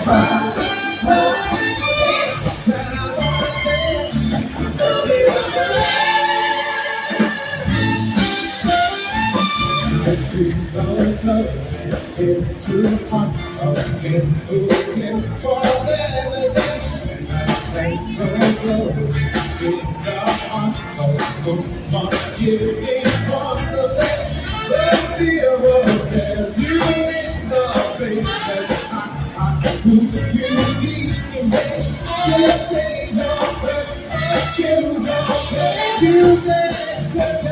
So slow into the heart of him looking for them again. And I think so slow in the heart of whom I'm giving on the day. The fear was there's you in the face that who you need to make. You say no, but you know that you say such